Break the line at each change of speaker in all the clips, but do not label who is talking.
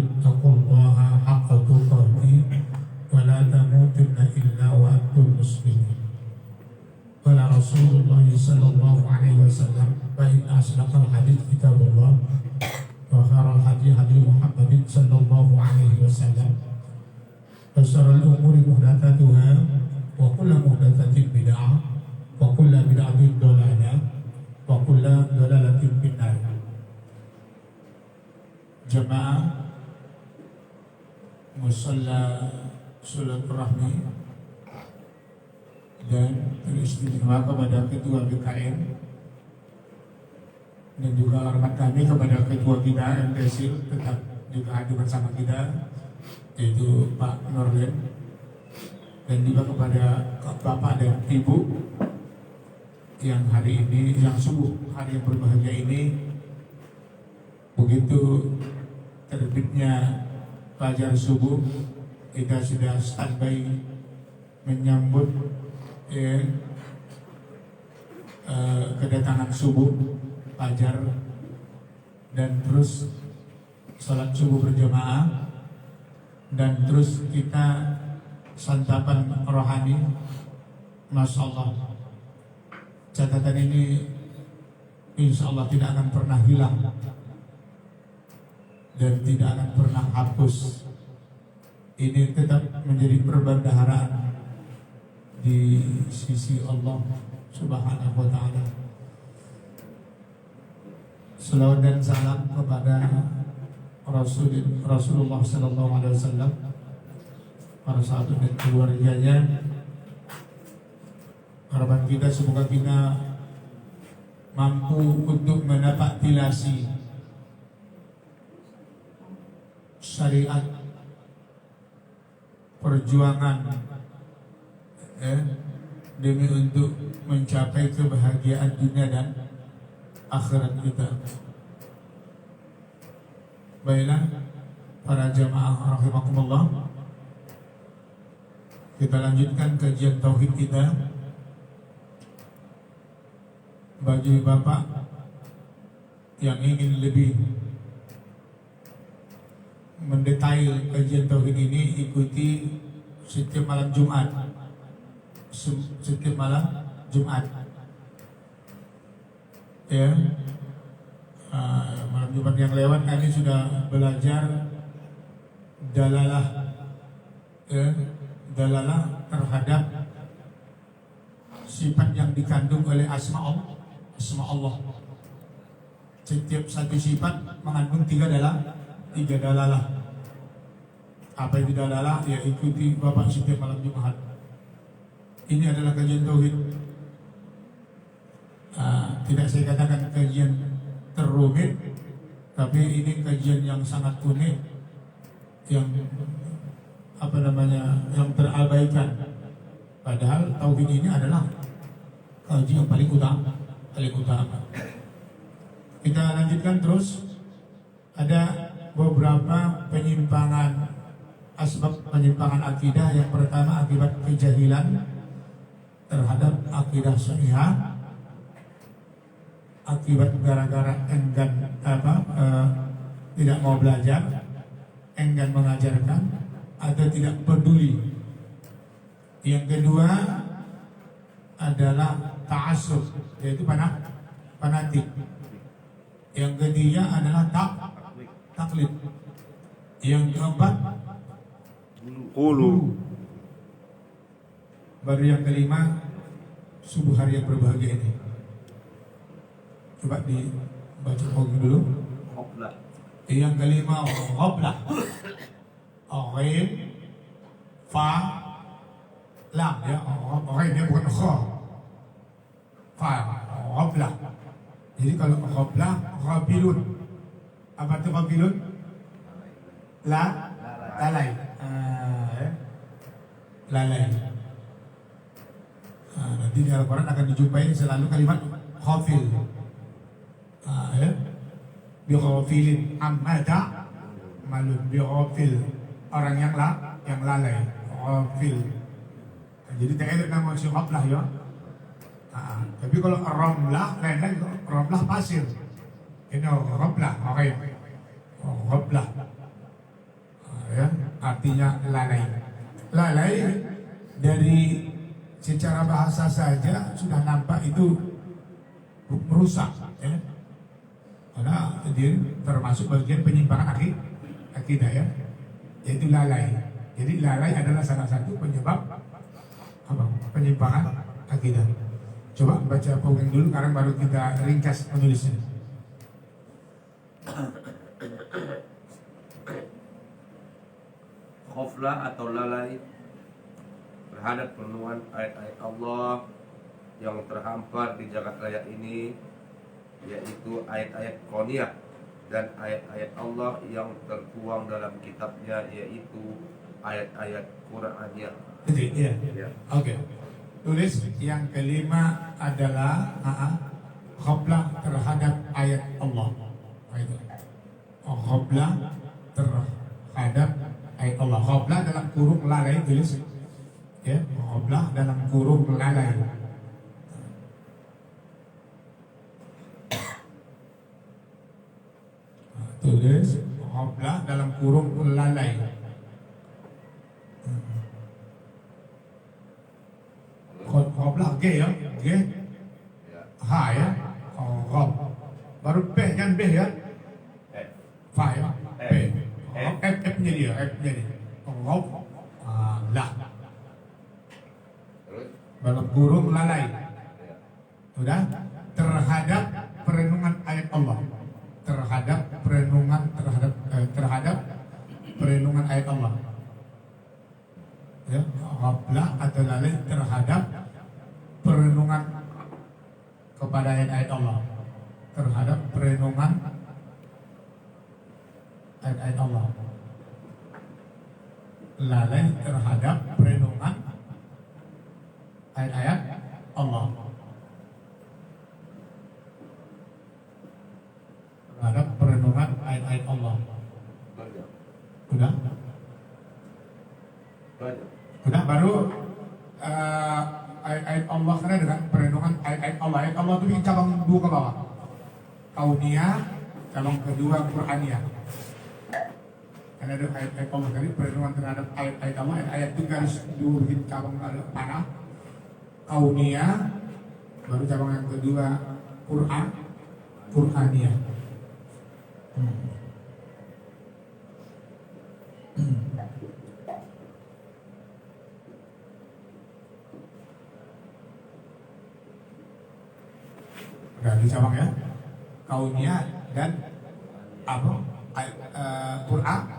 اتقوا الله حق تقاته ولا تموتن إلا وأنتم مسلمون. قال رسول الله صلى الله عليه وسلم فإن أصدق الحديث كتاب الله وخير الهدي هدي محمد صلى الله عليه وسلم وشر الأمور محدثاتها وكل محدثة بدعة وكل بدعة ضلالة وكل ضلالة في النار. Jamaah musalla silaturahmi dan beristimewa kepada Ketua BKN dan juga hormat kami kepada Ketua kita MTSIL tetap juga hadir bersama kita, yaitu Pak Norden, dan juga kepada Bapak dan Ibu yang hari ini, yang subuh hari yang berbahagia ini, begitu terbitnya fajar subuh kita sudah standby menyambut kedatangan subuh fajar dan terus salat subuh berjamaah dan terus kita santapan rohani. Masya Allah, catatan ini insya Allah tidak akan pernah hilang dan tidak akan pernah hapus. Ini tetap menjadi perbendaharaan di sisi Allah Subhanahu wa Ta'ala. Salawat dan salam kepada Rasulullah Sallallahu Alaihi Wasallam, para sahabat dan keluarganya. Harapan kita semoga kita mampu untuk mendapat tilasi syariat perjuangan demi untuk mencapai kebahagiaan dunia dan akhirat kita. Baiklah para jamaah rahimakumullah, kita lanjutkan kajian tauhid kita. Bagi Bapak yang ingin lebih mendetail kajian tauhid ini, ikuti setiap malam Jumat. Setiap malam Jumat, ya. Malam Jumat yang lewat kami sudah belajar dalalah, ya, dalalah terhadap sifat yang dikandung oleh asma Allah. Setiap satu sifat mengandung tiga dalalah. Apa itu dalalah? Ya, ikuti Bapak setiap malam Jumat. Ini adalah kajian tauhid. Tidak saya katakan kajian terrumit, tapi ini kajian yang sangat unik, yang yang terabaikan. Padahal tauhid ini adalah kajian yang paling utama. Kita lanjutkan terus. Ada beberapa penyimpangan, asbab penyimpangan akidah. Yang pertama akibat kejahilan terhadap akidah sahihah, akibat gara-gara enggan tidak mau belajar, enggan mengajarkan, atau tidak peduli. Yang kedua adalah ta'assub, yaitu fanatik. Yang ketiga adalah taklid. Yang keempat hulu. Baru yang kelima subuh hari yang berbahagia ini. Coba dibaca dulu. Yang kelima ghoblah. Ghaib, fa, lam, ya. Ghaib dia bukan kha. Fa, ghoblah. Jadi kalau ghoblah, ghabilun. Apa itu ghabilun? Lalai. Lalai. Nanti di Al-Quran akan dijumpai selalu kalimat ghafil. Bighafilin amma malun, bighafil, orang yang lalai, ghafil. Jadi tak ada nama si ghaflah, ya. Tapi kalau ramlah lain, ramlah pasir. Ini ramlah, ghaflah. artinya lalai. Lalai dari secara bahasa saja sudah nampak itu merusak, ya. Karena dia termasuk bagian penyimpangan akidah, ya, yaitu lalai. Jadi lalai adalah salah satu penyebab penyimpangan akidah. Coba baca poin dulu, sekarang baru kita ringkas penulisnya.
Ghaflah atau lalai terhadap perenungan ayat-ayat Allah yang terhampar di jagat raya ini, yaitu ayat-ayat kauniyah dan ayat-ayat Allah yang tertuang dalam kitabnya, yaitu ayat-ayat Qur'aniyah.
Iya.
Ya.
Oke. Tulis yang kelima adalah ghaflah terhadap ayat Allah. Itu. Ghaflah terhadap ayat Allah. Ghaflah dalam kurung lalai, tulis. Ya, ghaflah dalam kurung lalai. Tulis ghaflah dalam kurung lalai. Ghaflah G, ya, G, H, ya, ghaf. Baru P, jangan B, ya, Fa, ya, P, F-nya dia, F-nya dia. Ghaflah dalam kurung lalai. Sudah, terhadap perenungan ayat Allah, terhadap perenungan perenungan ayat Allah, ya, ghaflah atau lalai terhadap perenungan kepada ayat-ayat Allah, terhadap perenungan ayat-ayat Allah, lalai terhadap perenungan ayat-ayat Allah, terhadap perenungan ayat-ayat Allah. Sudah? Sudah, baru ayat-ayat Allah karena dengan perenungan ayat-ayat Allah. Ayat Allah itu cabang dua ke bawah. Kauniyah, cabang kedua Qur'aniyah. Karena ada ayat-ayat Allah tadi, perenungan terhadap ayat-ayat Allah. Ayat itu garis luruhin cabang panah. Kauniyah, baru cabang yang kedua Qur'aniyah. Udah di cabang, ya, kauniyah dan apa?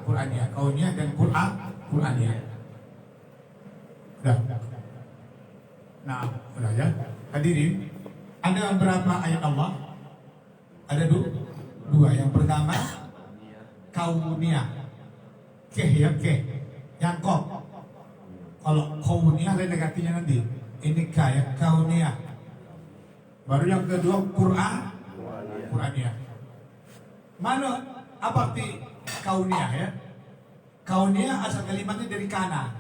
Qur'aniyah, kauniyah dan Qur'aniyah. Udah. Nah, udah, ya. Hadirin, ada berapa ayat Allah? Ada dua. Yang pertama kauniyah, ya, yang kok. Kalau kauniyah lain negatifnya nanti. Ini ya, kauniyah. Baru yang kedua Qur'aniyah. Mana apa arti kauniyah, ya? Kauniyah asal kalimatnya dari kana.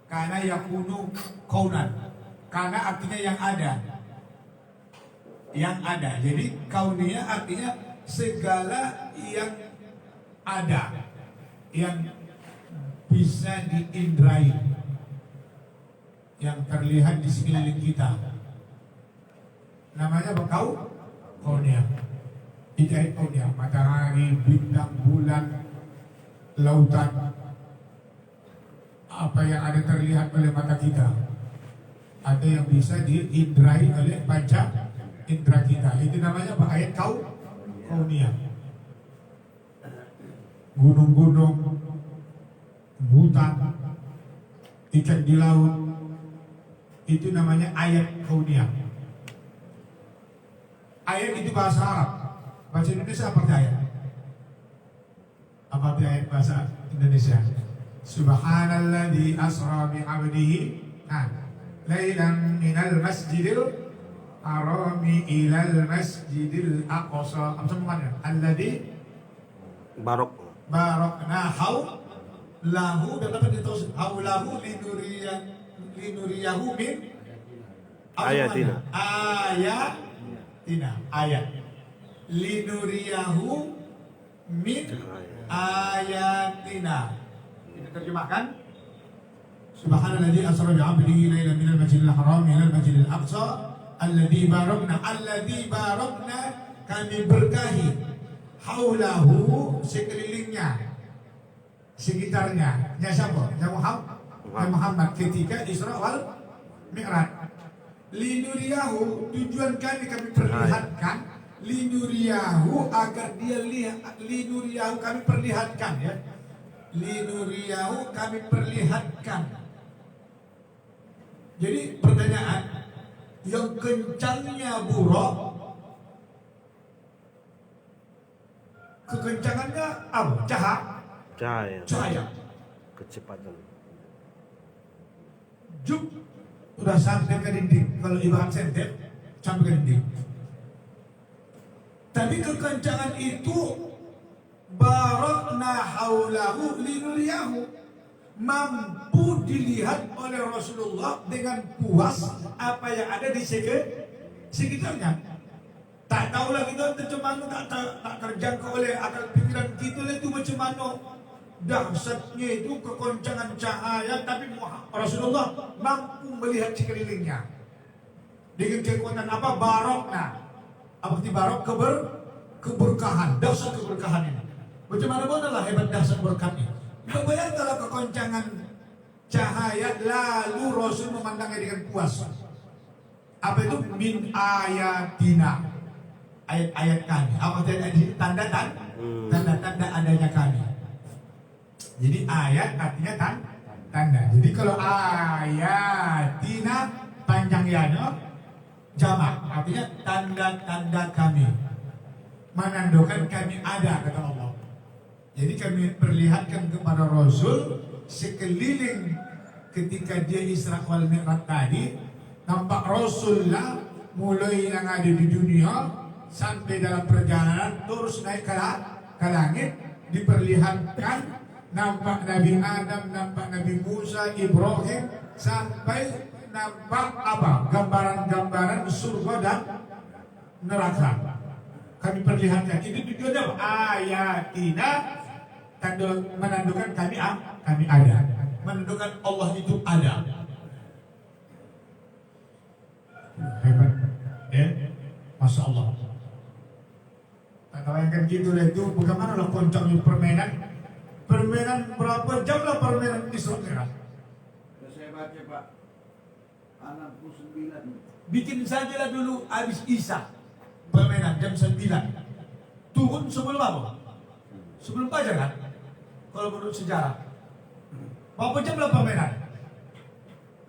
Kana yakunu kaunan. Kana artinya yang ada. Yang ada. Jadi kauniyah artinya segala yang ada, yang bisa diindrai, yang terlihat di sekeliling kita. Namanya apa? Kauniyah. Itu kauniyah. Matahari, bintang, bulan, lautan, apa yang ada terlihat oleh mata kita, ada yang bisa diindrai oleh panca indera kita. Itu namanya apa? Ayat kauniyah. Gunung-gunung, hutan, ikan di laut, itu namanya ayat kauniyah. Ayat itu bahasa Arab. Bahasa Indonesia apa ayat? Apa ayat bahasa Indonesia? Subhanalladzi asra bi 'abdihi lailan minal masjidil harami ilal masjidil aqsa. Apa semuanya? Alladzi barakna lahu, dan dapat ditulis haulahu linuriyahu min
ayatina.
Ayat linuriyahu min ayatina.
diterjemahkan. Subhanalladzi asra bi 'abdihi lailan minal masjidil haram ilal masjidil aqsa alladzi barakna kami berkahi haulahu sekelilingnya sekitarnya. Ya siapa? Ya Muhammad ketika Isra wal Mi'raj. Linuriyahu, tujuan kami perlihatkan, linuriyahu agar dia lihat, linuriyahu kami perlihatkan ya. Linuriyahu kami perlihatkan. Jadi pertanyaan, yang kencangnya buruk, kekencangannya apa? Cahaya.
Kecepatan.
Juk udah sampai ke dinding. Kalau ibarat senter sampai ke dinding. Tapi kekencangan itu barakna haulahu linuriyahu, mampu dilihat oleh Rasulullah dengan puas apa yang ada di sekitarnya. Tak tahulah kita macam mana, tak terjangkau oleh akal pikiran kita itu macam mana dahsyatnya itu kekoncangan cahaya, tapi Rasulullah mampu melihat sekelilingnya dengan kekuatan apa? Barokna. Apa arti barok? Keberkahan, dahsyat keberkahan ini. Macam mana lah hebat dahsyat berkatnya. Bayangkanlah kekoncangan cahaya, lalu Rasul memandangnya dengan puas. Apa itu? Min ayatina, ayat-ayat kami. Apa arti tanda-tanda adanya kami. Jadi ayat artinya tanda. Jadi kalau ayatina panjang yana jamak, artinya tanda-tanda kami. Menandakan kami ada, kata Allah. Jadi kami perlihatkan kepada Rasul sekeliling ketika dia Isra wal Mi'raj tadi, nampak Rasulullah mulai yang ada di dunia sampai dalam perjalanan terus naik ke langit, diperlihatkan nampak Nabi Adam, nampak Nabi Musa, Ibrahim, sampai nampak apa? Gambaran-gambaran surga dan neraka. Kami perlihatkan. Itu tujuannya apa? Ayatina, tanda menandakan kami ada. Menandakan Allah itu ada. Hebat. Ya? Masya Allah. Tak bayangkan gitu lah itu. Bagaimana lah koncangnya permainan. Permainan berapa jam lah permainan Isra Mi'raj?
Saya baca Pak, 69.
Bikin sajalah dulu habis Isya permainan jam 9. Turun sebelum apa? Sebelum fajar kan? Kalau menurut sejarah. Berapa jam lah permainan?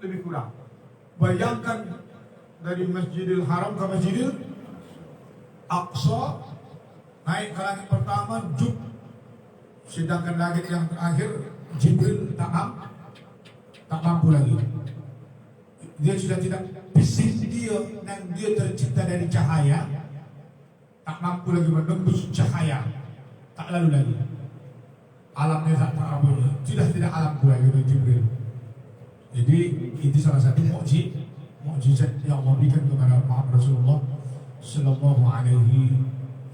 Lebih kurang. Bayangkan dari Masjidil Haram ke Masjidil Aqsa, naik ke langit pertama, juk. Sedangkan langit yang terakhir Jibril tak mampu lagi. Dia sudah tidak, fisik dia dan dia tercipta dari cahaya, tak mampu lagi menembus cahaya, tak lalu lagi. Alamnya tak apa, sudah tidak alam lagi itu Jibril. Jadi itu salah satu mukjizat yang Allah berikan kepada Muhammad Rasulullah Sallallahu Alaihi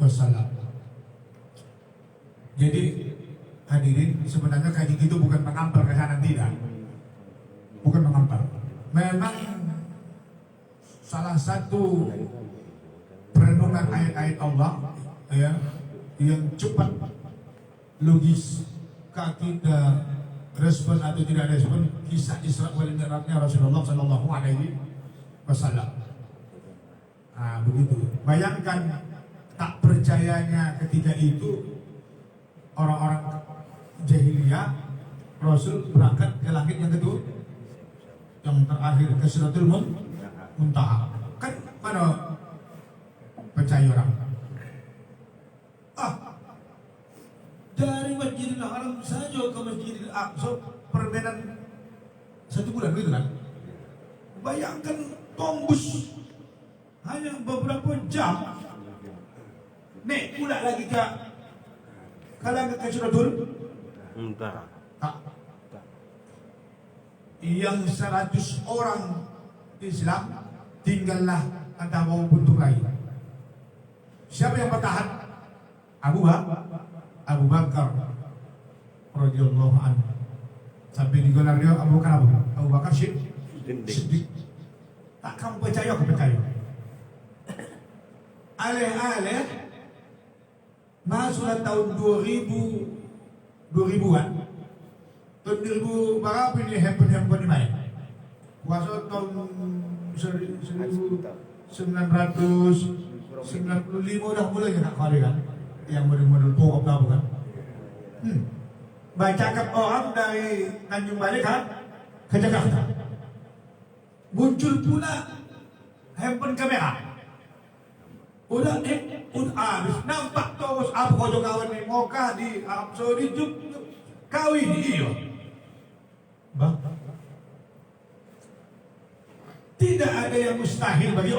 Wasallam. Jadi hadirin, sebenarnya kayak gitu bukan mengampar ke kanan, tidak. Bukan mengampar. Memang salah satu perenungan ayat-ayat Allah ya, yang cepat logis kita respon atau tidak respon kisah Isra wal Mi'rajnya Rasulullah Sallallahu Alaihi Wasallam. Begitu. Bayangkan tak percayanya ketika itu orang-orang jahiliyah, Rasul berangkat ke langit yang kedua, yang terakhir ke Sidratul Muntaha. Kan mana percaya orang? Dari Masjidil Haram saja ke Masjidil Aqsa permainan 1 bulan gitu kan? Bayangkan tembus hanya beberapa jam. Nek pula lagi ke langit ke Sidratul
Muntaha.
Yang 100 orang Islam tinggallah entah mau bentuk lain. Siapa yang bertahan? Abu Bakar radhiyallahu anhu. Sampai digelar dia Abu Bakar apa? Abu Bakar Siddiq. Tak kamu percaya, aku percaya. Aleh-aleh masuklah tahun 2000-an. Tahun 2000 berapa ini handphone ini main? Puasa tahun 1995 dah mulai nak kali kan? Yang model-model pokok dah bukan? Baca kat orang dari Tanjung Balai kan ke Jakarta. Muncul pula handphone kamera. Udah habis nampak terus apa kau kawan ni Mokah di Arab Saudi juk kawin iyo. Bang, tidak ada yang mustahil bagi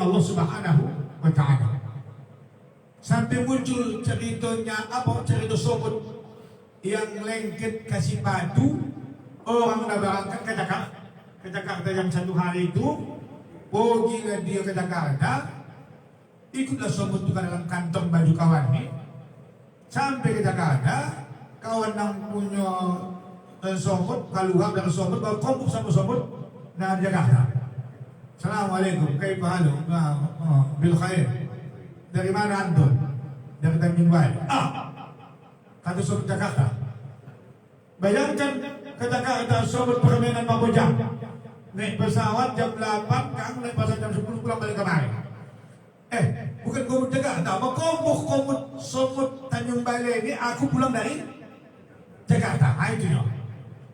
Allah Subhanahu wa Ta'ala. Sampai muncul ceritanya apa cerita Somut yang lengket kasih batu orang dah berangkat ke Jakarta yang satu hari itu pergilah dia ke Jakarta, ikutlah Somut itu ke dalam kantong baju kawan ni sampai ke Jakarta. Kawan yang punya Somut keluar dari Somut baru kumpul sama Somut nah di Jakarta. Assalamualaikum, kaifa halu? Bil khair. Dari mana antum? Dari Tanjung Balai. Kata Somut Jakarta. Bayangkan ke Jakarta Somut permainan berapa jam? Naik pesawat jam 8, kang naik pesawat jam 10 pulang balik kemari. Bukan komut Jakarta, apa komut Somut Tanjung Balai ini aku pulang dari Jakarta. Itu ya.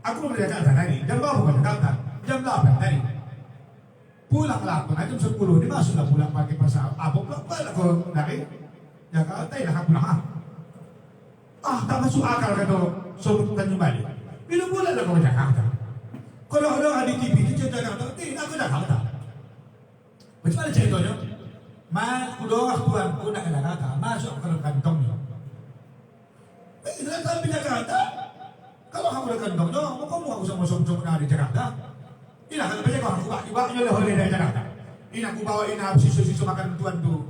Aku dari Jakarta tadi. Jam berapa ke Jakarta? Jam 8 tadi. Pulang 8, jam 10 ini masuklah pulang pakai pesawat. Apa pulang aku dari Jakarta ya aku pulang. Tak masuk akal kata Somut Tanjung Balai. Bila pulang aku ke Jakarta. Kalau orang di TV itu Jakarta, tidak ke Jakarta. Macam mana ceritanya? Udah tuan aku nak ke Jakarta, masuk ke kantongnya. Tidak sampai Jakarta. Kalau kamu ke kantongnya, kamu aku sama Somut di Jakarta. Ini akan banyak orang kubak-kubaknya lah oleh dari Jakarta. Ini aku bawain sisu-sisu makan tuan tu.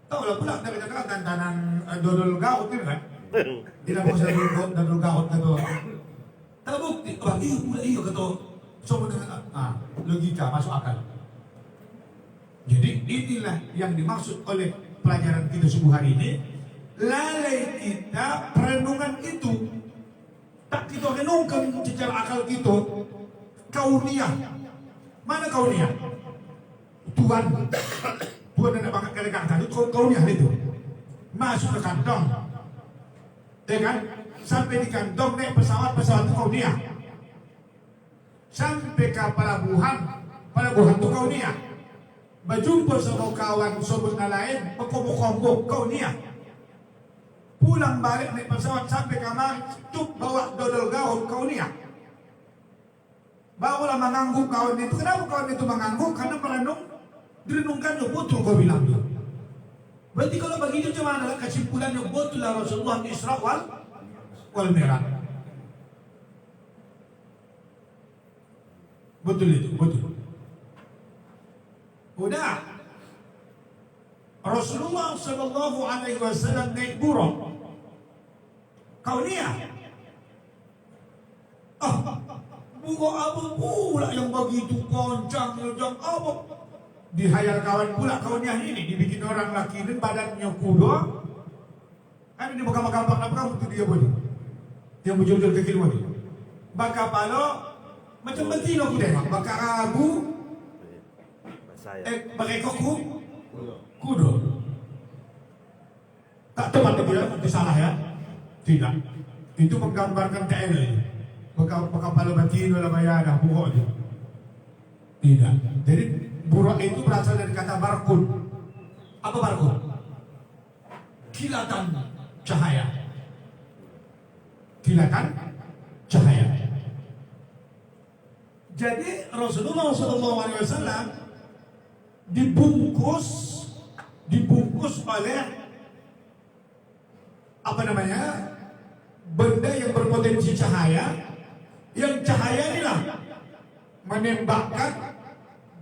Tahu lah pulang dari Jakarta tanang dodol gaut ni kan? Tidak mau saya dodol gaut kata. Tak bukti, iyo kata Somut dengan logika masuk akal. Jadi inilah yang dimaksud oleh pelajaran kita subuh hari ini. Lalai kita perenungan itu tak kita renungkan secara akal kita. Kauniyah, mana kauniyah? Tuhan ada banget kata itu kauniyah itu masuk ke kantong, ya kan? Sampai di kantong naik pesawat itu kauniyah. Sampai ke pelabuhan itu kauniyah. Berjumpa sama kawan Somut lain, berkombok kauniyah. Pulang balik naik pesawat sampai kamar, cuk bawa dodol gaun kauniyah. Barulah mengangguk kawan itu. Kenapa kawan itu mengangguk? Karena direnungkan betul kau bilang dia. Berarti kalau begitu cuma adalah kesimpulannya betul lah Rasulullah Isra wal Mi'raj. Betul itu, betul. Udah. Rasulullah Sallallahu Alaihi Wasallam naik buruk. Kauniyah. Buruk apa pula yang begitu koncang apa? Dihayal kawan pula kauniyah ini dibikin orang laki dan badannya kuda. Kan ini bukan gambar apa itu dia boleh. Yang betul-betul kecil boleh. Baka palo macam betina kuda. Baka ragu. Mereka kuda. Tak tepat dia salah ya? Tidak. Itu menggambarkan KL ini. Baka palo batino la mayana buruk dia. Tidak. Jadi buruk itu berasal dari kata barkun. Apa barkun? Kilatan cahaya. Kilatan cahaya. Jadi Rasulullah SAW dibungkus oleh apa namanya? Benda yang berpotensi cahaya. Yang cahaya inilah menembakkan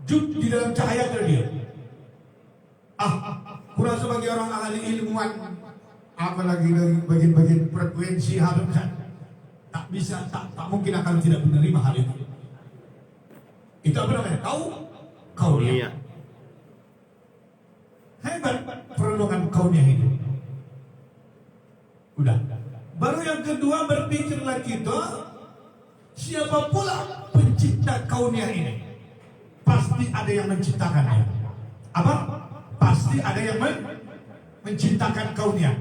jut di dalam cahaya itu dia. Kurang sebagai orang ahli ilmuwan, apalagi dari bagian-bagian frekuensi harusnya Tak bisa, tak mungkin akan tidak menerima hal itu. Itu apa namanya? Kauniyah. Hebat perlindungan kauniyah itu. Udah. Baru yang kedua berpikirlah kita, siapa pula pencipta kauniyah ini? Pasti ada yang menciptakannya. Apa? Pasti ada yang menciptakan kauniyah.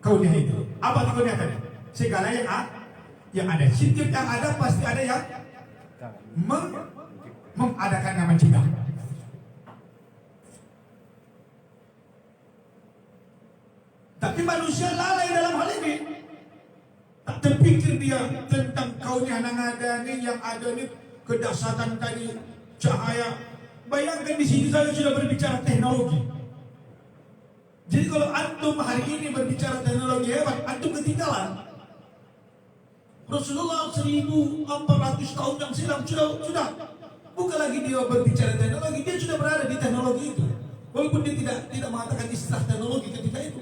Kauniyah itu. Apa itu kauniyah tadi? Segala yang ada. Setiap yang ada pasti ada yang mengadakan yang mencipta. Tapi manusia lalai dalam hal ini. Tak terpikir dia tentang kauniyah yang ada ni, yang ada ni, kedahsyatan tadi, cahaya. Bayangkan di sini saya sudah berbicara teknologi. Jadi kalau antum hari ini berbicara teknologi hebat, antum ketinggalan. Rasulullah 1400 tahun yang silam sudah bukan lagi dia berbicara teknologi, dia sudah berada di teknologi itu. Walaupun dia tidak mengatakan istilah teknologi ketika itu.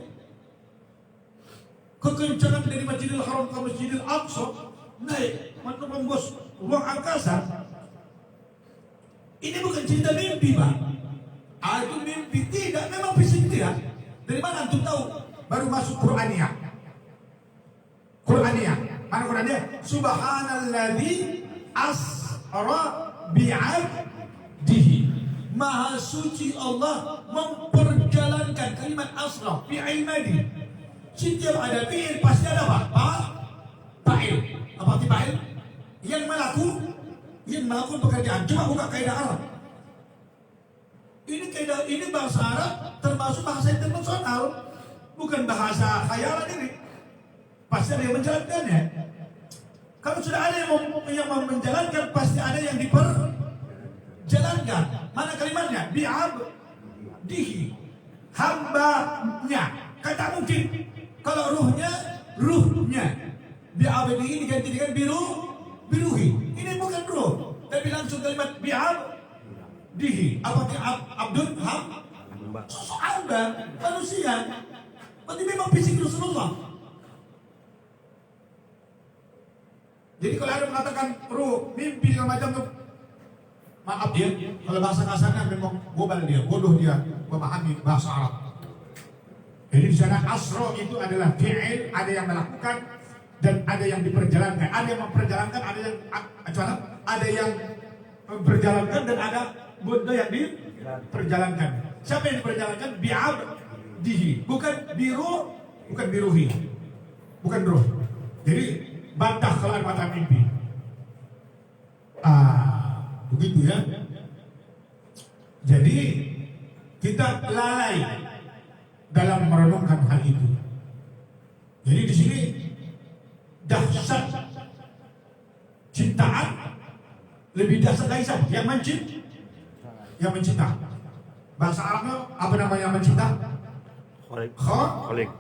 Kekencangan dari Masjidil Haram ke Masjidil Aqsa naik menembus ruang angkasa. Ini bukan cerita mimpi, Pak. Itu mimpi tidak, memang fisik tidak. Dari mana antum tahu? Baru masuk Qur'aniyah. Mana Qur'aniyah? Subhanalladzi asra bi'abdihi. Maha suci Allah memperjalankan kalimat asra bi'ilmadi. Setiap ada fi'il pasti ada apa? Fa'il. Apa arti fa'il? Yang melakukan pekerjaan. Coba buka kaidah Arab. Ini bahasa Arab termasuk bahasa internasional, bukan bahasa khayalan ini. Pasti ada yang menjalankannya. Kalau sudah ada yang menjalankan, pasti ada yang diperjalankan. Mana kalimatnya? Bi'abdihi, hambanya. Kata mungkin. Kalau ruhnya. Bi'abdihi diganti dengan biruhi. Ini bukan ruh, tapi langsung kalimat bi'abdihi. Apakah abdun sosok hamba manusia? Berarti memang fisik Rasulullah. Jadi kalau ada mengatakan ruh, mimpi segala macam tuh, maaf dia, kalau bahasa kasarnya memang gobal dia, bodoh dia memahami bahasa Arab. Jadi di sana asro itu adalah fi'il, ada yang melakukan dan ada yang diperjalankan. Ada yang memperjalankan, ada yang memperjalankan dan ada benda yang diperjalankan. Siapa yang diperjalankan? Bi'abdihi, bukan biruhi, bukan ruh. Jadi bantah kalau ada mata mimpi. Begitu ya. Jadi kita lalai dalam merenungkan hal itu. Jadi di sini dahsyat cintaan lebih dahsyat dari siapa? Yang mencipta. Bahasa Arabnya apa namanya yang mencipta? Khalik.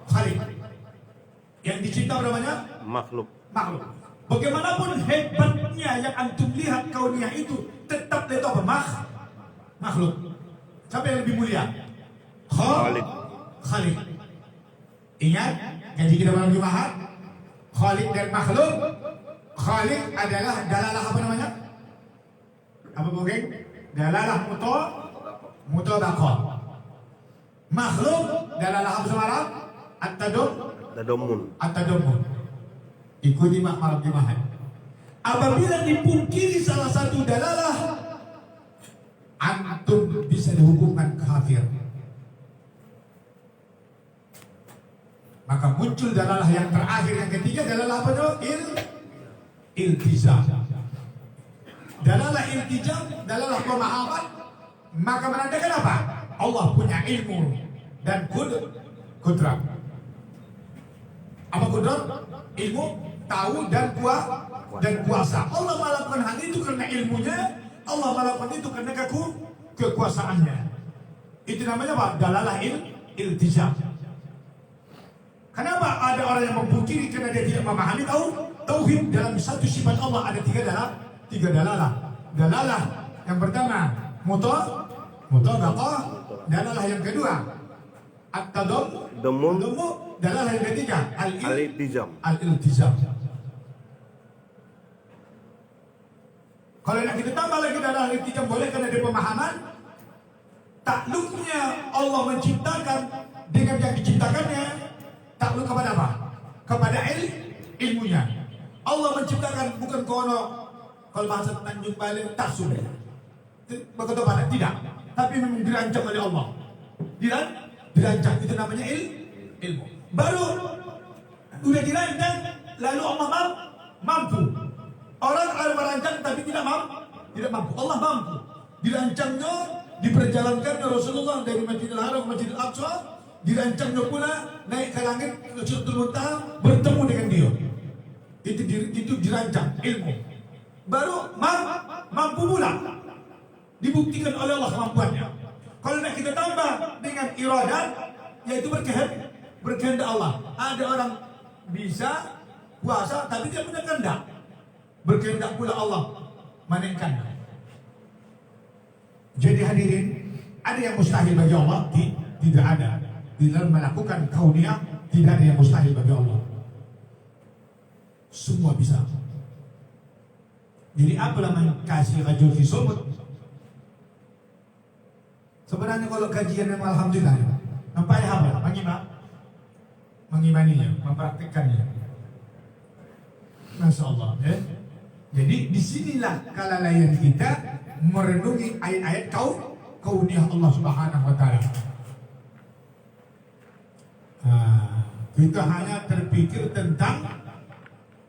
Yang dicipta namanya makhluk. Bagaimanapun hebatnya yang antum lihat kauniyah itu, tetap itu apa? Makhluk. Siapa yang lebih mulia? Khalik. Ingat, janji kita malam Jumat, Khalik dan makhluk. Khalik adalah dalalah apa namanya? Apa mungkin? Dalalah mutabaqah. Makhluk dalalah apa semalam? At-tadammun. Ikuti malam Jumat. Apabila dipungkiri salah satu dalalah, antum bisa dihukumkan kafir. Maka muncul dalalah yang terakhir, yang ketiga, dalalah apa itu? Iltizam. Dalalah iltizam, dalalah pemahaman, maka menandakan apa? Allah punya ilmu dan kudrat. Apa kudrat? Ilmu, tahu dan kuasa. Allah melakukan hal itu karena ilmunya, Allah melakukan itu karena kekuasaannya. Itu namanya apa? Dalalah iltizam. Kenapa ada orang yang memungkiri karena dia tidak memahami tauhid? Dalam satu sifat Allah ada tiga dalalah. Dalalah yang pertama mutabaqah, dalalah yang kedua at-tadammun, dalalah yang ketiga al-iltizam. Kalau nak kita tambah lagi dalam arti yang boleh kerana ada pemahaman, takluknya Allah menciptakan dengan yang diciptakannya, takluk kepada apa? Kepada ilmunya. Allah menciptakan bukan kono, kalau bahasa Tanjung Balai tasum. Begitu pada tidak, tapi memang dirancang oleh Allah. Dirancang itu namanya ilmu. Baru udah dirancang, lalu Allah mampu. Orang ada merancang tapi tidak mampu. Allah mampu. Dirancangnya, diperjalankan Rasulullah dari Masjidil Haram ke Masjidil Aqsa, dirancangnya pula naik ke langit ke Sidratul Muntaha bertemu dengan dia. Itu dirancang ilmu. Baru mampu pula. Dibuktikan oleh Allah kemampuannya. Kalau nak kita tambah dengan iradat, yaitu berkehendak Allah. Ada orang bisa puasa tapi dia punya kehendak. Berkehendak pula Allah menaikkan. Jadi hadirin, ada yang mustahil bagi Allah? Tidak ada. Di dalam melakukan kauniyah tidak ada yang mustahil bagi Allah. Semua bisa. Jadi apalah kasih rajul fi sumut. Sebenarnya kalau kajian memang alhamdulillah, nampaknya apa? Mengimaninya, mempraktikkannya. Masya Allah. Jadi disinilah kelalaian kita merenungi ayat-ayat kauniyah Allah Subhanahu Wa Taala. Kita hanya terpikir tentang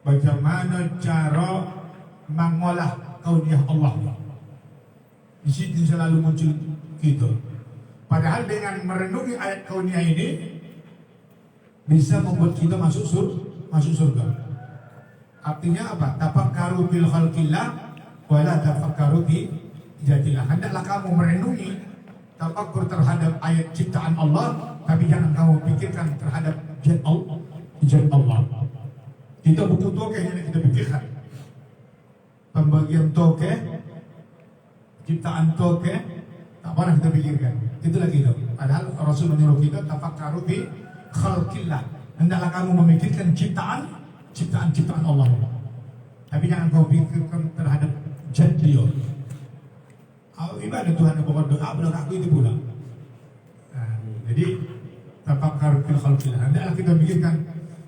bagaimana cara mengolah kauniyah Allah. Di sini selalu muncul gitu. Padahal dengan merenungi ayat kauniyah ini bisa membuat kita masuk surga. Artinya apa? Tafakkaru bil khalqillah wala tafakkaru bi jatillah. Hendaklah kamu merenungi, tafakkur terhadap ayat ciptaan Allah, tapi jangan kamu pikirkan terhadap zat Allah. Kita buku toke yang kita pikirkan. Pembagian toke, ciptaan toke, tak pernah kita pikirkan. Itulah kita. Padahal Rasul menyuruh kita tafakkaru bi khalqillah. Hendaklah kamu memikirkan ciptaan Allah. Tapi jangan kau pikirkan terhadap zat dia. Ibadah Tuhan pokok doa belum aku itu pula. Jadi tafakkaru fil khalqillah. Hendaklah kita pikirkan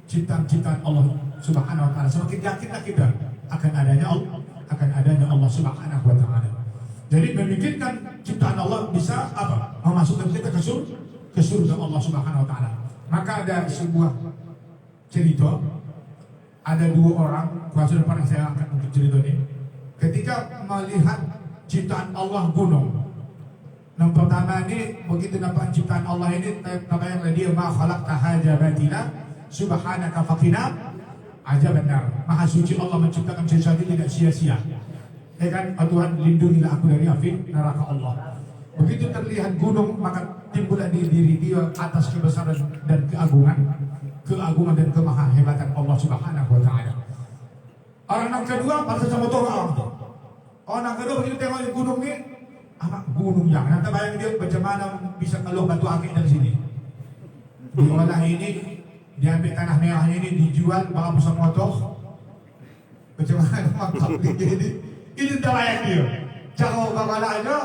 ciptaan Allah Subhanahu Wa Taala. Semakin yakinlah kita akan adanya Allah Subhanahu Wa Taala. Jadi memikirkan ciptaan Allah bisa apa? Memasukkan kita ke surga Allah Subhanahu Wa Taala. Maka ada sebuah cerita, ada dua orang, kuasa pernah saya angkat untuk cerita ini. Ketika melihat ciptaan Allah gunung, yang pertama ini begitu nampak ciptaan Allah ini, namanya dia ma khalaqta hadza batila subhanaka faqina azabannar. Maha suci Allah menciptakan sesuatu tidak sia-sia. Ya kan, Tuhan lindungilah aku dari api neraka Allah. Begitu terlihat gunung, maka timbullah di diri dia atas kebesaran dan keagungan dan kemahahebatan Allah Subhanahu Wa Taala. Orang yang kedua pada sama orang itu. Orang kedua begitu tengok gunung ini, apa gunung yang nanti bayang dia bagaimana bisa keluar batu akik dari sini. Diolah ini, diambil tanah merahnya ini dijual berapa pusat motor. Bagaimana mantap ini tak layak dia. Cara bagaimana aja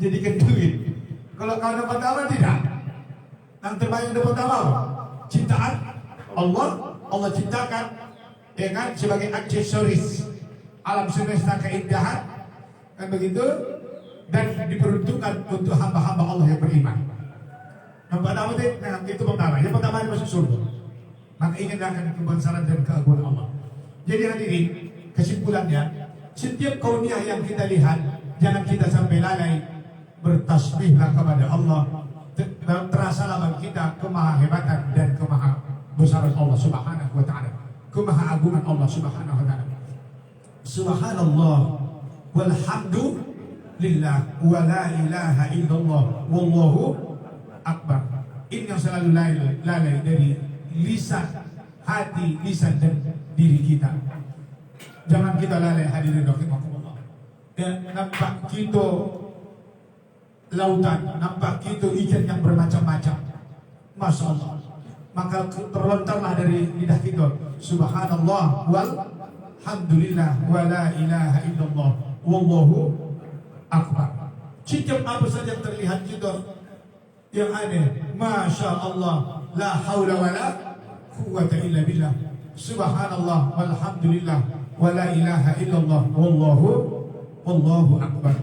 jadikan duit. Kalau kau dapat pertama tidak. Yang terbayang dapat pertama ciptaan Allah ciptakan dengan sebagai aksesoris alam semesta keindahan kan begitu, dan diperuntukkan untuk hamba-hamba Allah yang beriman. Yang pertama itu pertama. Yang pertama masuk surga. Maka ingin akan kebesaran dan keagungan Allah. Jadi hadirin, kesimpulannya, setiap kauniyah yang kita lihat jangan kita sampai lalai. Bertasbihlah kepada Allah. Terasalah bagi kita kemahahebatan dan kemahabesaran Allah Subhanahu Wa Taala, kemahaagungan Allah Subhanahu Wa Taala. Subhanallah walhamdulillah wa la ilaha illallah wallahu akbar. Ini yang selalu lalai dari lisan, hati, lisan dan diri kita. Jangan kita lalai hadirin rahimakumullah. Dan nampak kita lautan, nampak kita ikan yang bermacam-macam. Masya Allah. Maka terlontarlah dari lidah kita subhanallah walhamdulillah wa la ilaha illallah wallahu akbar. Setiap apa saja yang terlihat kita yang aneh, masya Allah, la haula wala quwwata illa billah, subhanallah walhamdulillah wa la ilaha illallah wallahu akbar.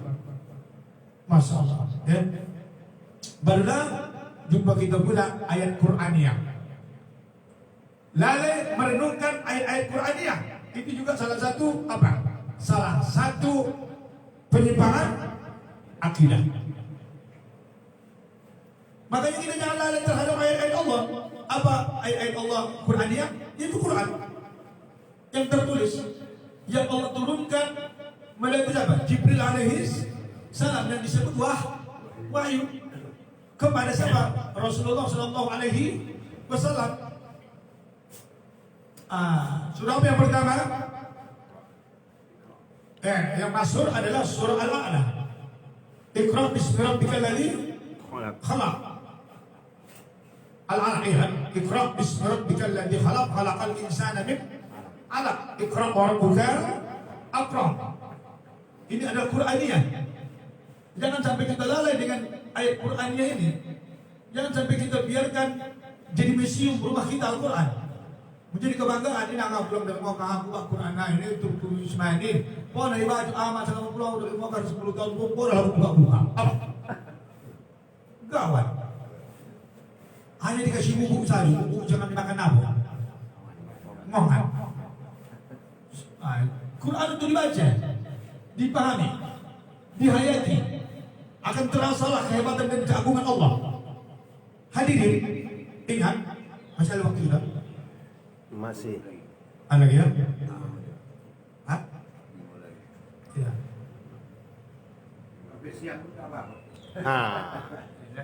Masya Allah. Ya. Barulah jumpa kita pula ayat Qur'aniyah. Lalai merenungkan ayat-ayat Qur'aniyah. Itu juga salah satu apa? Salah satu penyimpangan akidah. Makanya kita jangan lalai terhadap ayat-ayat Allah. Apa ayat-ayat Allah Qur'aniyah? Itu Quran yang tertulis, yang Allah turunkan melalui siapa? Jibril alaihi salam, dan disebut wahyu kepada siapa? Rasulullah sallallahu alaihi wasallam. Surah yang pertama yang masyhur adalah surah Al-A'la. Iqra bismi rabbikal ladzi khalaq. Al-A'la. Iqra bismi rabbikal ladzi khalaq, khalaqal insana min 'alaq. Iqra wa rabbukal akram. Ini adalah Qur'aniyah. Jangan sampai kita lalai dengan ayat Qur'aniyah ini. Jangan sampai kita biarkan jadi museum rumah kita Al-Quran. Menjadi kebanggaan. Ini anggap pulang dari mau kaham buat Quran ini untuk tulis ini. Kau dari baju amat selama pulang dari mau 10 tahun kau dah buka. Apa? Gawat. Hanya dikasih buku saja. Buku jangan dimakan apa. Ngomongan. Quran itu dibaca, dipahami, dihayati, akan terasalah kehebatan dan keagungan Allah. Hadirin, ingat, masih ada waktu sudah?
Masih.
Ada ya? Hah? Ya.
Siap tak apa?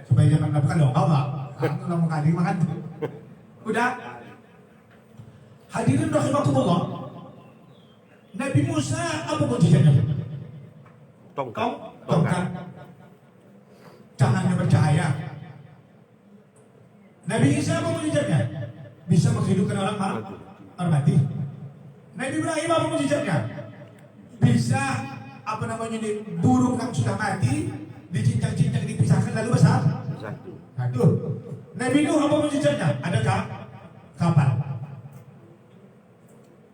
Supaya jangan mendapatkan dong, kau Pak. Kamu nggak mau kali makan. Udah? Hadirin rahimahumullah. Nabi Musa apa mukjizatnya? Tongkat. Tangannya bercahaya. Nabi Isa apa mukjizatnya? Bisa menghidupkan orang mati. Nabi Ibrahim apa mukjizatnya? Bisa burung yang sudah mati dicincang-cincang, dipisahkan lalu besar. Satu. Nabi Nuh apa mukjizatnya? Adakah kapal?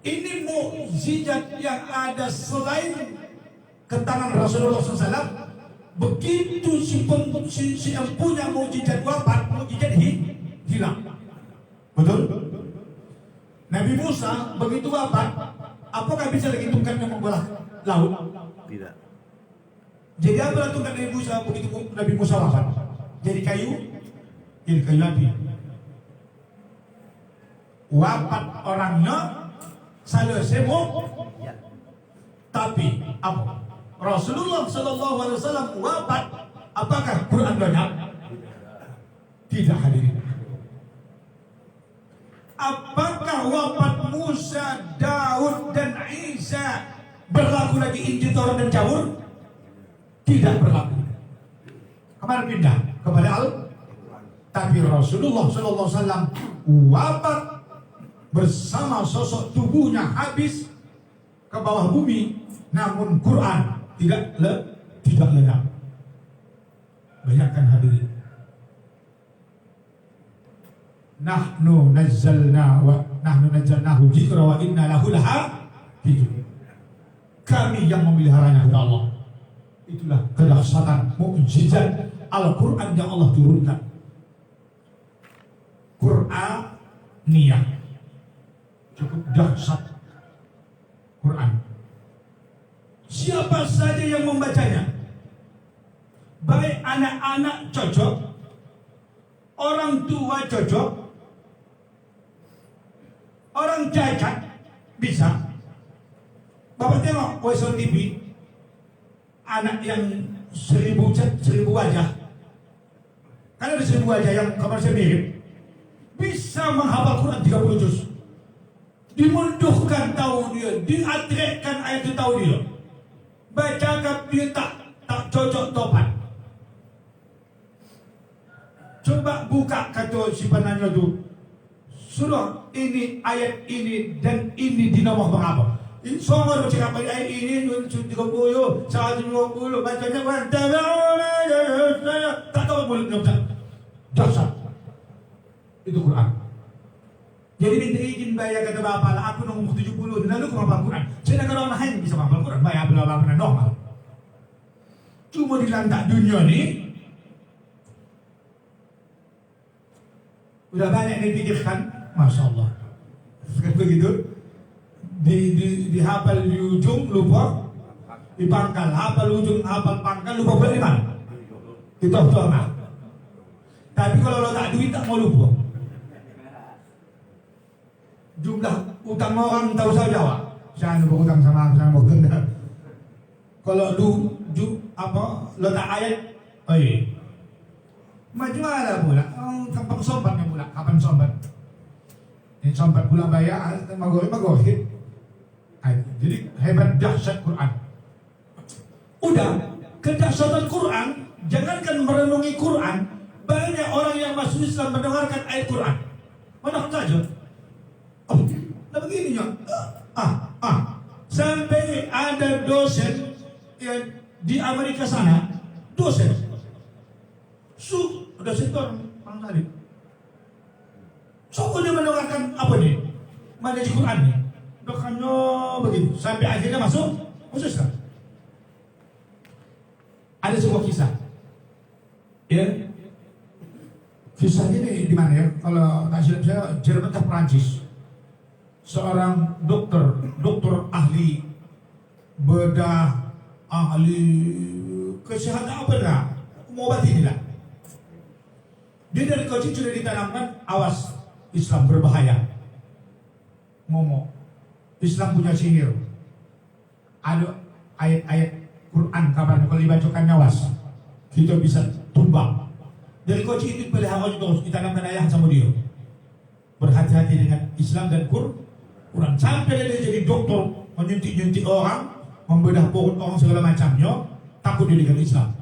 Ini mukjizat yang ada selain ketangan Rasulullah SAW. Begitu si yang punya mukjizat wafat, mukjizat hilang. Betul? Nabi Musa begitu wafat, apakah bisa lagi tungkatnya membelah laut?
Tidak.
Jadi apa tungkat Nabi Musa begitu Nabi Musa wafat? Jadi kayu api. Wafat orangnya selesai tapi apa? Rasulullah Sallallahu Alaihi Wasallam wafat, apakah Quran banyak? Tidak, hadirin. Apakah wafat Musa, Daud dan Isa berlaku lagi Injil, Taurat dan Zabur? Tidak berlaku. Kemarin pindah kepada tapi Rasulullah Sallallahu Alaihi Wasallam wafat bersama sosok tubuhnya habis ke bawah bumi, namun Quran tidak lenyap. Banyakkan hadirin. Nahnu nazzalnahu dzikra wa inna lahu lahafizun. Kami yang memeliharanya kata Allah. Itulah kedahsyatan mukjizat Al-Quran yang Allah turunkan. Qur'aniyah. Cukup dahsyat Quran. Siapa saja yang membacanya, baik anak-anak cocok, orang tua cocok, orang cacat bisa. Bapak tengok Wesel TV, anak yang 1000 wajah, kan ada 1000 wajah yang kamar saya mirip, bisa menghafal Quran 30 juz. Dimunduhkan tahu dia, diatrekkan ayat itu tahu dia. Baca dia tak cocok topan. Coba buka kata si penanya itu, surah ini, ayat ini dan ini dinamah mengapa? Insomma non c'era poi ini 30, 120, bacanya tak tahu mulutnya dasar. Itu Quran. Jadi minta izin bayar kata bapak lah, aku nomor 70 lalu aku hafal Quran. Saya nak orang lain bisa hafal Quran, bayar bapak normal. Cuma di lantak dunia ni udah banyak yang dipikirkan, masya Allah. Begitu, dihafal di ujung lupa, di pangkal hafal ujung, hafal pangkal lupa balik mana? Itu mah. Tapi kalau lo tak duit tak mau lupa. Jumlah utang orang tahu saya jawab. Saya lupa utang sama aku, saya mau kena. Kalau lo tak ayat, oh iya. Macam mana pula? Kampang sombatnya pula, kapan sombat? Ini sombat pula bayar, magohi. Jadi hebat dahsyat Quran. Udah, kedahsyatan Quran, jangankan merenungi Quran, banyak orang yang masuk Islam mendengarkan ayat Quran. Mana saja? Oh, nah begini ya. Sampai ada dosen yang di Amerika sana, dosen itu orang salib. So dia mendengarkan apa nih? Mana di Quran nih? Dokannya begitu. Sampai akhirnya masuk Islam. Ada sebuah kisah. Ya. Kisah ini di mana ya? Kalau tak silap saya Jerman atau Prancis. Seorang dokter ahli bedah, ahli kesehatan apa dah? Mengobati tidak. Dia dari kecil sudah ditanamkan, awas Islam berbahaya. Ngomong, Islam punya sihir. Ada ayat-ayat Quran kabar kalau dibacakan nyawas, kita bisa tumbang. Dari kecil itu pelihara terus ditanamkan ayah sama dia. Berhati-hati dengan Islam dan Quran. Sampai dia jadi dokter, menyuntik-nyuntik orang, membedah pohon orang segala macamnya, takut dia dengan Islam.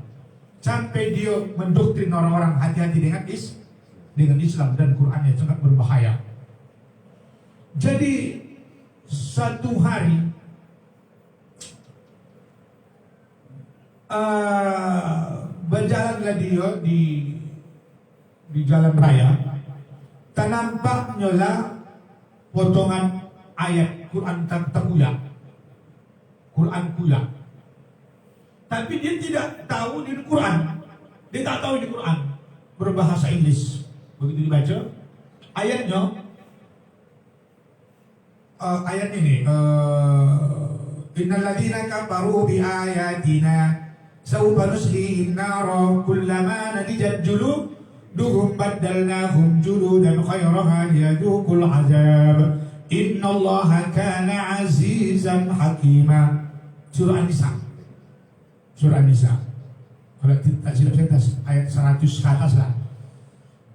Sampai dia mendoktrin orang-orang hati-hati dengan Islam dan Quran yang sangat berbahaya. Jadi satu hari berjalanlah dia di jalan raya, ternampaknya lah potongan ayat Quran terkuyak, Quran kuyak. Tapi dia tidak tahu di Quran. Dia tak tahu di Quran berbahasa Inggris. Begitu dibaca ayatnya, ayat ini, innal ladzina kafaru bi ayatina sawfa nuslihim nara kullama nadijat juluduhum baddalnahum juludan khairaha liyadhuqul azab innallaha kana azizan hakima. Surah An-Nisa. Surah An-Nisa. Kalau tak silap saya ayat 100 ke atas lah.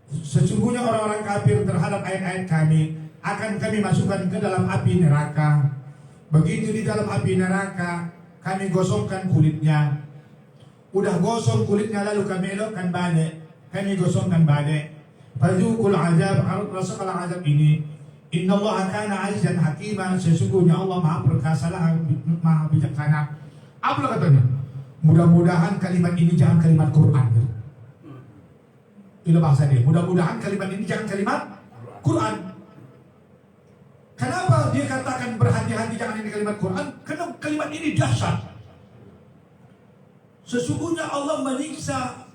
Sesungguhnya orang-orang kafir terhadap ayat-ayat kami akan kami masukkan ke dalam api neraka. Begitu di dalam api neraka kami gosongkan kulitnya. Udah gosong kulitnya lalu kami elokkan balik. Kami gosongkan balik. Fadzuqul azab, rasakanlah azab ini. Innallaha kana azizan hakima. Sesungguhnya Allah Maha perkasa, Maha bijaksana. Apa katanya? Mudah-mudahan kalimat ini jangan kalimat Quran. Itu bahasa dia. Mudah-mudahan kalimat ini jangan kalimat Quran. Kenapa dia katakan berhati-hati jangan ini kalimat Quran? Karena kalimat ini dahsyat. Sesungguhnya Allah menyiksa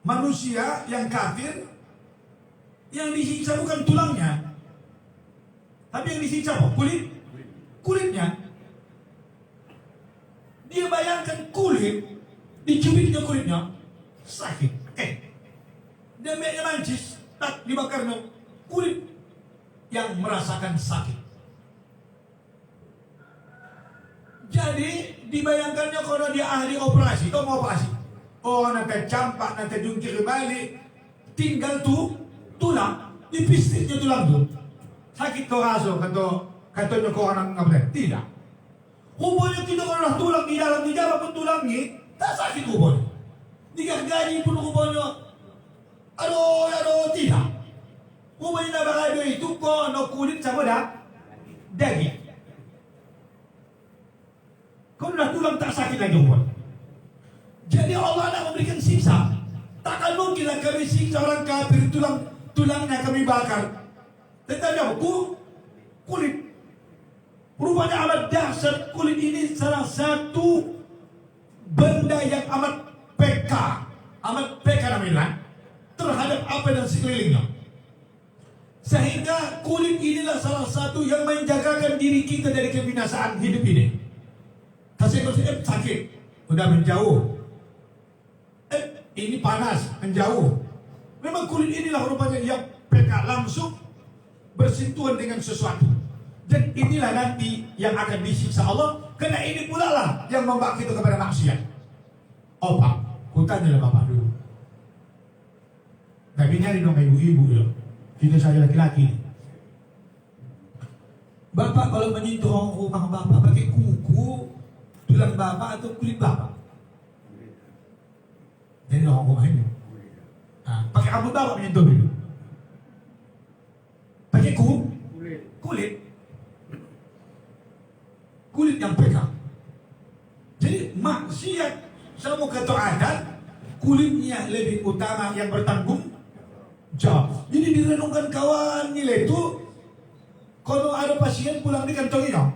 manusia yang kafir, yang disiksa bukan tulangnya, tapi yang disiksa apa? Kulitnya. Dia bayangkan kulit, dicubitnya kulitnya, sakit. Dia ambilnya mancis, tak dibakarnya kulit yang merasakan sakit. Jadi dibayangkannya kalau dia ahli operasi, itu mau operasi. Oh, nanti campak, nanti jungkir balik, tinggal tulang, dipistiknya tulang tu. Sakit kau rasa, katanya kau orang apa? Tidak. Rupanya tidak pernah tulang di dalam pun tulang ni tak sakit rupanya. Digargari pun rupanya, aduh, tidak. Rupanya nak berada itu kau nak kulit sama dah daging. Kau udah tulang tak sakit lagi buat. Jadi Allah nak memberikan siksa. Takkan mungkinlah kami siksa orang kafir tulangnya kami bakar. Tetapi apa? Kulit. Rupanya amat dahsyat kulit ini salah satu benda yang amat peka namanya terhadap apa dan sekelilingnya. Sehingga kulit inilah salah satu yang menjagakan diri kita dari kebinasaan hidup ini. Kasih sakit, udah menjauh. Ini panas, menjauh. Memang kulit inilah rupanya yang peka langsung bersentuhan dengan sesuatu. Dan inilah nanti yang akan disiksa Allah. Karena ini pula lah yang membawa kita kepada maksiat. Oh Pak, ku tanya Bapak dulu. Tapi nyari dong ibu-ibu ya. Kita saja laki-laki. Bapak kalau menyentuh rumah Bapak pakai kuku, tulang Bapak atau kulit Bapak? Jadi orang rumah ini. Nah, pakai rambut Bapak menyentuh dulu. Pakai kulit yang pegang. Jadi maksiat sama kata adat, kulitnya lebih utama yang bertanggung jawab. Jadi direnungkan kawan nilai itu, kalau ada pasien pulang di kantornya,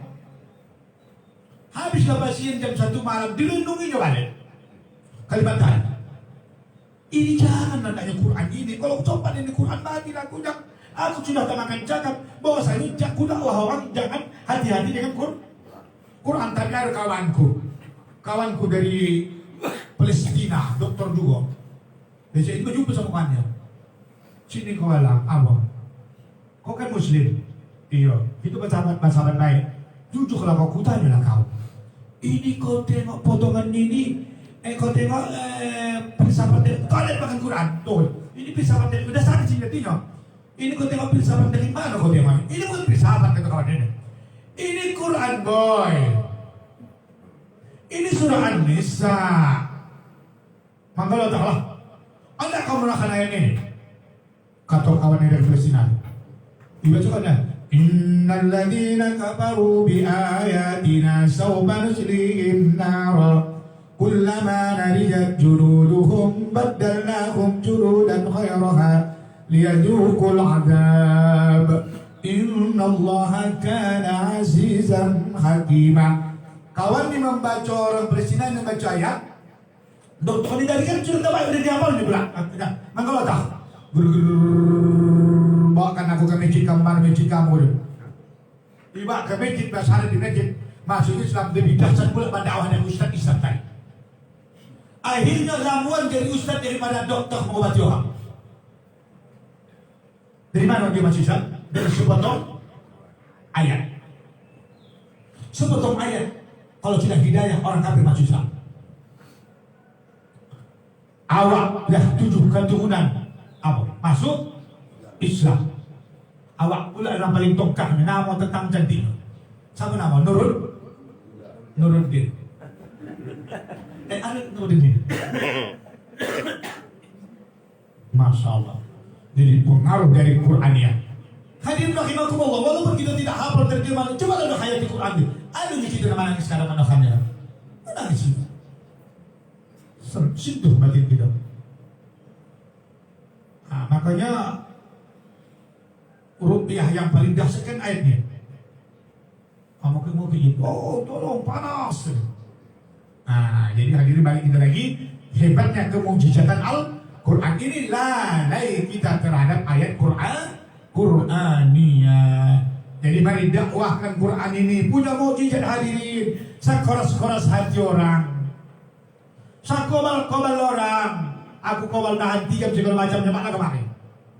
habislah pasien jam 1 malam, direnunginya balik. Kalimantan. Ini jangan nandanya Quran ini. Kalau coba ini Quran mati aku sudah makan cakap bahwasanya aku dakwah orang jangan hati-hati dengan Quran. Tapi ada kawanku dari Palestina, dokter juga. Dia itu berjumpa sama kawannya. Sini kau alang, abang. Kau kan Muslim. Iya, itu bersahabat baik. Jujur kalau kau tanya lah kau. Ini kau tengok potongan ini. Kau tengok filsafat dari kau ada makan Quran. Tuh, ini filsafat dari udah sakit sih jadinya. Ini kau tengok filsafat dari mana kau tengok? Ini bukan filsafat kata kawan ini. Ini Quran boy. Ini surah An-Nisa. Mangga Allah. Anda kau menerangkan ayat ini. Kata kawan dari Palestina. Dibacakannya. Innal ladzina kafaru bi ayatina sawfa nuslihim nara. Kullama narijat juluduhum baddalnahum juludan khairaha liyadhuqul adzab. Innallaha kana azizan hakima. Kawan ni membaca orang Palestina yang membaca ayat. Dokter ini dari kan sudah baik udah dihafal dia bilang. Mangga tak. Bawakan aku ke masjid kamu mana masjid kamu deh. Tiba ke masjid bahasa di masjid. Masuk Islam lebih dahsyat pula pada dakwah dari Ustaz Islam tadi. Akhirnya ramuan dari Ustaz daripada dokter mengobati orang. Dari mana dia masuk Islam? Dari sepotong ayat. Sepotong ayat. Kalau tidak hidayah orang kafir masuk Islam. Awak dah 7 keturunan apa? Masuk Islam. Awak pula yang paling tongkahnya nama tentang cantik. Siapa nama? Nuruddin. Ada Nuruddin. Masya Allah. Jadi pengaruh dari Qur'annya. Hadirin rahimakumullah, walaupun kita tidak hafal terjemahan, coba lihat hayat di Quran. Ada di situ nama nangis sekarang menahannya. Menangis itu. Sentuh batin kita. Nah, makanya rupiah yang paling dahsyat kan ayatnya. Kamu mau gitu. Oh, tolong panas. Nah, jadi hadirin balik kita lagi hebatnya kemujizatan Al-Quran ini lalai kita terhadap ayat Qur'aniyah. Jadi mari dakwahkan Quran ini punya mukjizat hadirin. Sakoras-koras hati orang. Sakobal-kobal orang. Aku kobal nahan 3 segala macamnya mana kemarin.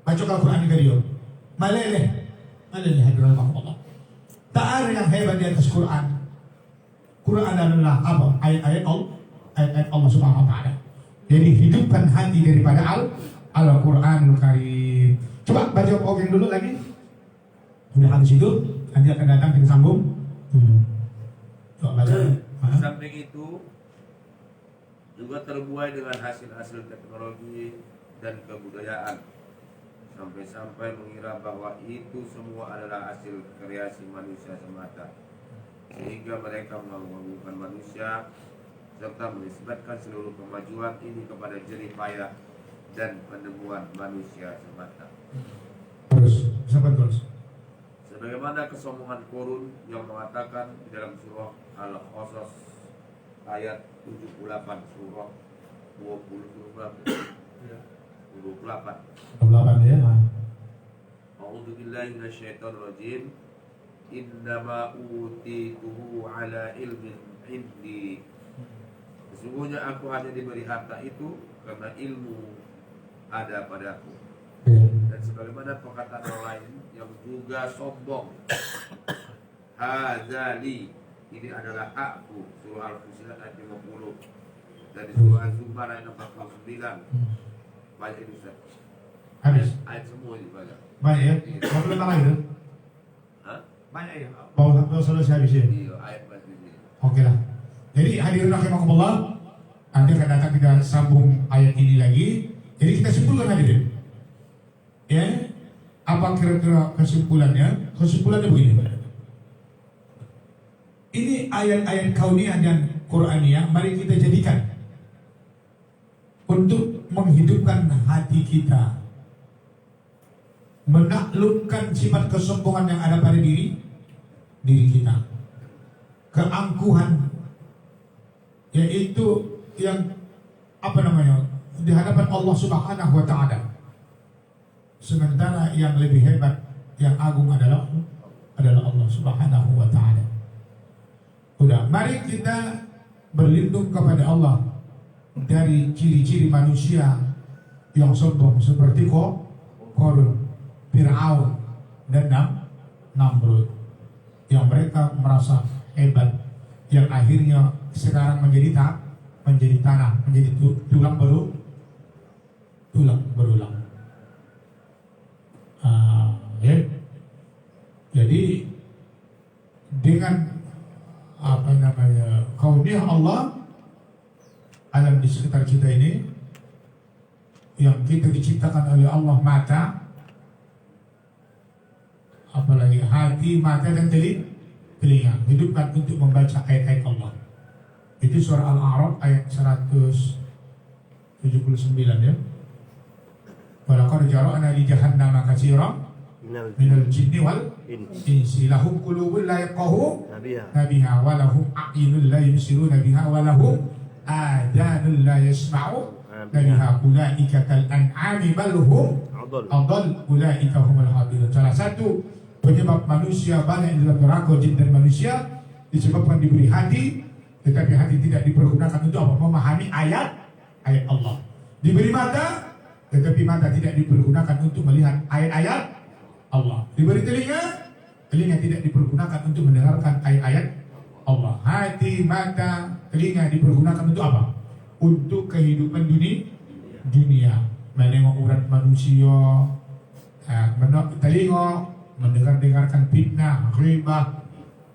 Baca Al-Quran ini dia. Maleleh hadirin Allah. Tak ada yang hebat di atas Quran. Quran adalah apa? Ayat-ayat Allah Subhanahu wa taala. Jadi hidupkan hati daripada Al-Quranul Karim. Coba baca ogeng dulu lagi. Sudah habis itu, nanti akan datang kita sambung. Coba baca.
Di samping itu juga terbuai dengan hasil-hasil teknologi dan kebudayaan. Sampai-sampai mengira bahwa itu semua adalah hasil kreasi manusia semata. sehingga mereka mengagungkan manusia serta menisbatkan seluruh kemajuan ini kepada jerih payah dan penemuan manusia semata.
Terus, siapa terus?
Sebagaimana kesombongan Korun yang mengatakan di dalam surah Al-Qasas ayat 78, surah 28.
28 ya.
A'udzu billahi minasyaitonir rajim. Innama utituhu ala ilmin indi. Sesungguhnya aku hanya diberi harta itu karena ilmu ada padaku. Dan sebagaimana perkataan yang lain yang juga sombong, hadzali, ini adalah hakku, surah Al-Fusilat ayat 50, dan di surah Az-Zumar ayat 49. Banyak ini Ustaz.
Habis.
Ayat semua ini banyak.
Banyak ya. Mau letak lagi tuh?
Hah?
Banyak ya.
Mau selesai habis ya.
Iya, ayat banyak ini.
Oke lah. Jadi hadirin rahimakumullah, nanti akan datang kita sambung ayat ini lagi. Jadi kita simpulkan hadirin. Ya, apa kira-kira kesimpulannya? Kesimpulannya begini. Ini ayat-ayat kauniyah dan Qur'aniyah, mari kita jadikan untuk menghidupkan hati kita, menaklukkan sifat kesombongan yang ada pada diri kita, keangkuhan, yaitu yang di hadapan Allah Subhanahu wa Ta'ala. Sementara yang lebih hebat, yang agung adalah Allah Subhanahu wa Ta'ala. Udah, mari kita berlindung kepada Allah dari ciri-ciri manusia yang sombong seperti Qarun, Fir'aun, dan Namrud, yang mereka merasa hebat, yang akhirnya sekarang menjadi tanah, menjadi tulang berulang. Ya. Jadi dengan kauniyah Allah alam di sekitar kita ini, yang kita diciptakan oleh Allah mata, apalagi hati, mata dan telinga, hidupkan untuk membaca ayat-ayat Allah. Itu surah Al-A'raf ayat 179 ya. Walaqad jara'na li jahannama katsiran minal jinni wal insi lahum qulubun la yafqahu biha wa lahum a'yunun la yubsiruna biha wa lahum adanun la yasma'u biha ulaika kal an'ami bal hum adall ulaika humul ghafilun. Salah satu penyebab manusia banyak dalam neraka, jin dan manusia, disebabkan diberi hati, tetapi hati tidak dipergunakan untuk apa? Memahami ayat Allah. Diberi mata, tetapi mata tidak dipergunakan untuk melihat ayat-ayat Allah. Diberi telinga tidak dipergunakan untuk mendengarkan ayat-ayat Allah. Hati, mata, telinga dipergunakan untuk apa? Untuk kehidupan dunia. Menengok urat manusia, telinga mendengarkan fitnah, ghibah,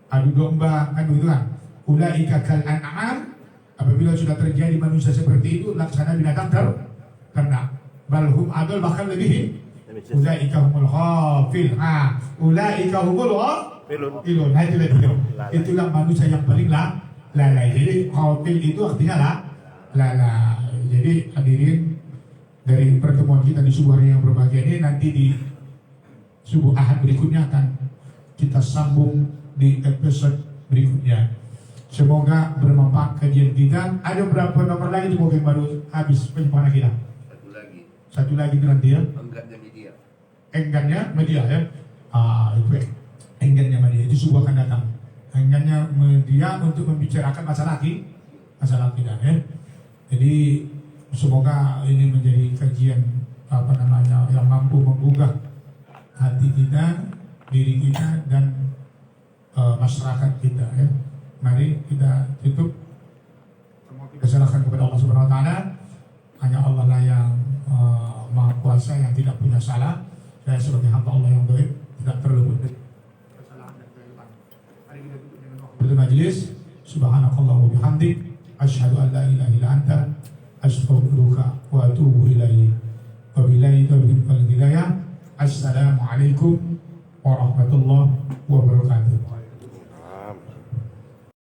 adu domba, kan begitu kan? Ulaika kal an'am, apabila sudah terjadi manusia seperti itu, laksana binatang ternak. Balhum adol, bahkan lebih. Ulaika humul ghafil. Ulaika humul ghafilun. Itulah manusia yang paling lalai. Jadi ghafil itu artinya lalai. Jadi hadirin, dari pertemuan kita di subuh hari yang berbahagia ini, nanti di subuh Ahad berikutnya akan kita sambung di episode berikutnya. Semoga bermanfaat kajian kita. Ada berapa nomor lagi itu mungkin baru habis penyimpanan kita? Satu lagi itu nanti ya. Enggannya media ya. Itu enggannya media itu subuh akan datang. Enggannya media untuk membicarakan masalah kita ya. Jadi semoga ini menjadi kajian yang mampu menggugah hati kita, diri kita, dan masyarakat kita ya. Mari kita tutup. Semua kita serahkan kepada Allah Subhanahu wa Ta'ala. Hanya Allah lah yang Maha Kuasa, yang tidak punya salah. Saya sebagai hamba Allah yang baik tidak terluput dari kesalahan dan kehilafan. Mari kita tutup dengan waktu majlis. Subhanakallah wa bihamdik, asyhadu an la ilaha illa anta, astaghfiruka wa atubu ilaihi. Wabillahi taufiq wal hidayah. Assalamualaikum warahmatullahi wabarakatuh.